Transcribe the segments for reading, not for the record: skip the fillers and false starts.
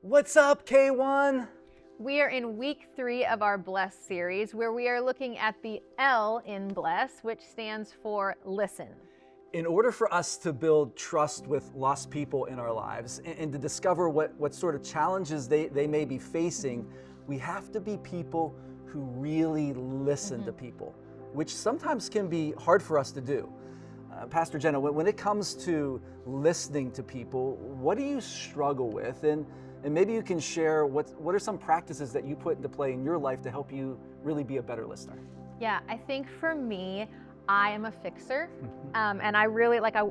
What's up, K1? We are in week 3 of our B.L.E.S.S series, where we are looking at the L in B.L.E.S.S, which stands for listen. In order for us to build trust with lost people in our lives and to discover what sort of challenges they may be facing, we have to be people who really listen to people, which sometimes can be hard for us to do. Pastor Jenna, when it comes to listening to people, what do you struggle with? And maybe you can share what are some practices that you put into play in your life to help you really be a better listener? Yeah, I think for me, I am a fixer, and I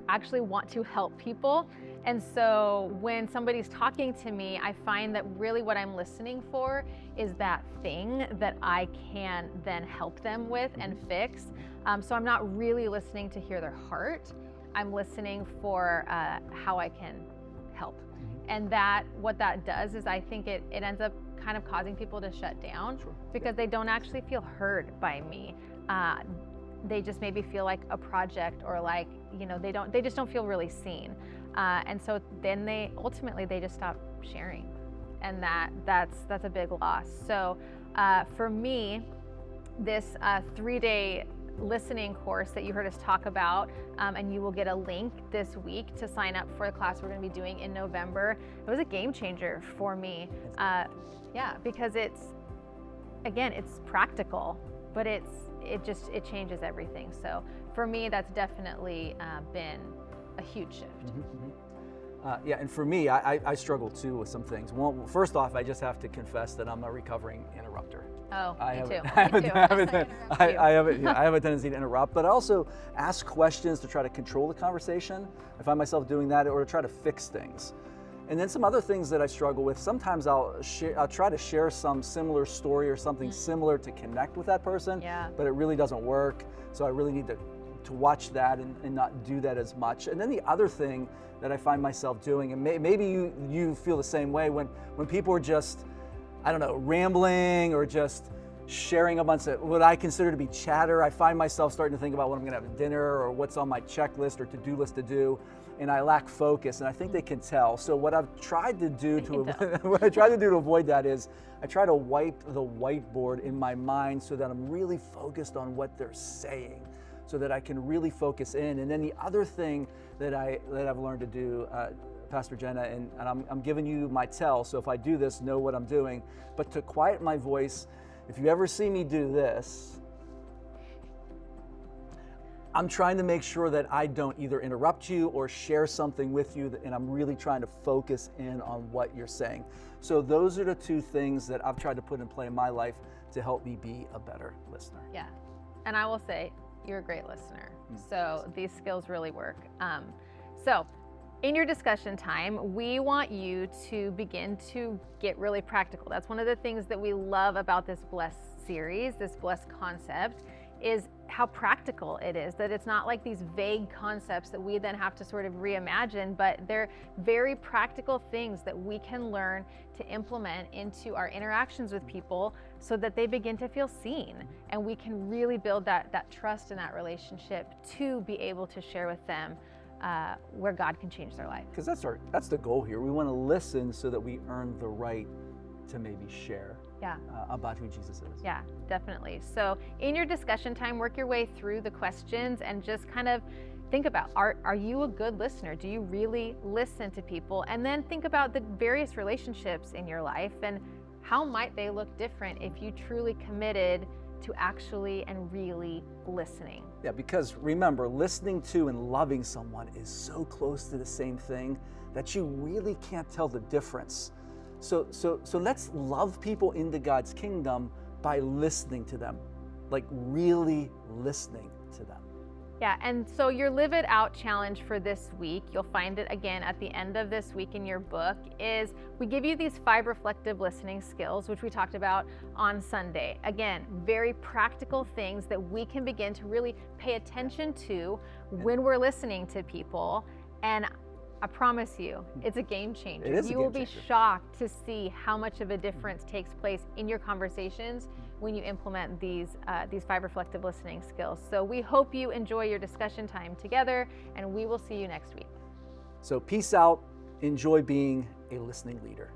actually want to help people. And so when somebody's talking to me, I find that really what I'm listening for is that thing that I can then help them with and fix. So I'm not really listening to hear their heart. I'm listening for how I can help. And what that does is I think it ends up kind of causing people to shut down because they don't actually feel heard by me. They just maybe feel like a project, or like, they just don't feel really seen. And so then they just stop sharing. And that's a big loss. So for me, this 3-day listening course that you heard us talk about, and you will get a link this week to sign up for the class we're going to be doing in November. It was a game changer for me. Because it's practical, but it changes everything. So for me, that's definitely been a huge shift. And for me, I struggle too with some things. Well, first off, I just have to confess that I'm a recovering interrupter. Oh, me too. I have a tendency to interrupt, but I also ask questions to try to control the conversation. I find myself doing that, or to try to fix things. And then some other things that I struggle with, sometimes I'll try to share some similar story or something similar to connect with that person, but it really doesn't work. So I really need to watch that and not do that as much. And then the other thing that I find myself doing, and maybe you feel the same way, when people are just, rambling or just sharing a bunch of what I consider to be chatter, I find myself starting to think about what I'm gonna have at dinner or what's on my checklist or to-do list to do, and I lack focus, and I think they can tell. So what I've tried to do to avoid that is I try to wipe the whiteboard in my mind so that I'm really focused on what they're saying, so that I can really focus in. And then the other thing that I've learned to do, Pastor Jenna, and I'm giving you my tell, so if I do this, know what I'm doing, but to quiet my voice, if you ever see me do this, I'm trying to make sure that I don't either interrupt you or share something with you, and I'm really trying to focus in on what you're saying. So those are the two things that I've tried to put in play in my life to help me be a better listener. Yeah, and I will say, you're a great listener. So these skills really work. So in your discussion time, we want you to begin to get really practical. That's one of the things that we love about this B.L.E.S.S series, this B.L.E.S.S concept, is how practical it is, that it's not like these vague concepts that we then have to sort of reimagine, but they're very practical things that we can learn to implement into our interactions with people so that they begin to feel seen, and we can really build that trust in that relationship to be able to share with them where God can change their life. Because that's the goal here. We want to listen so that we earn the right to maybe share about who Jesus is. Yeah, definitely. So in your discussion time, work your way through the questions and just kind of think about, are you a good listener? Do you really listen to people? And then think about the various relationships in your life and how might they look different if you truly committed to actually and really listening. Yeah, because remember, listening to and loving someone is so close to the same thing that you really can't tell the difference. So let's love people into God's kingdom by listening to them, like really listening to them. Yeah, and so your Live It Out challenge for this week, you'll find it again at the end of this week in your book, is we give you these 5 reflective listening skills, which we talked about on Sunday. Again, very practical things that we can begin to really pay attention to when we're listening to people. And I promise you, it's a game changer. You will be shocked to see how much of a difference takes place in your conversations when you implement these 5 reflective listening skills. So we hope you enjoy your discussion time together, and we will see you next week. So peace out. Enjoy being a listening leader.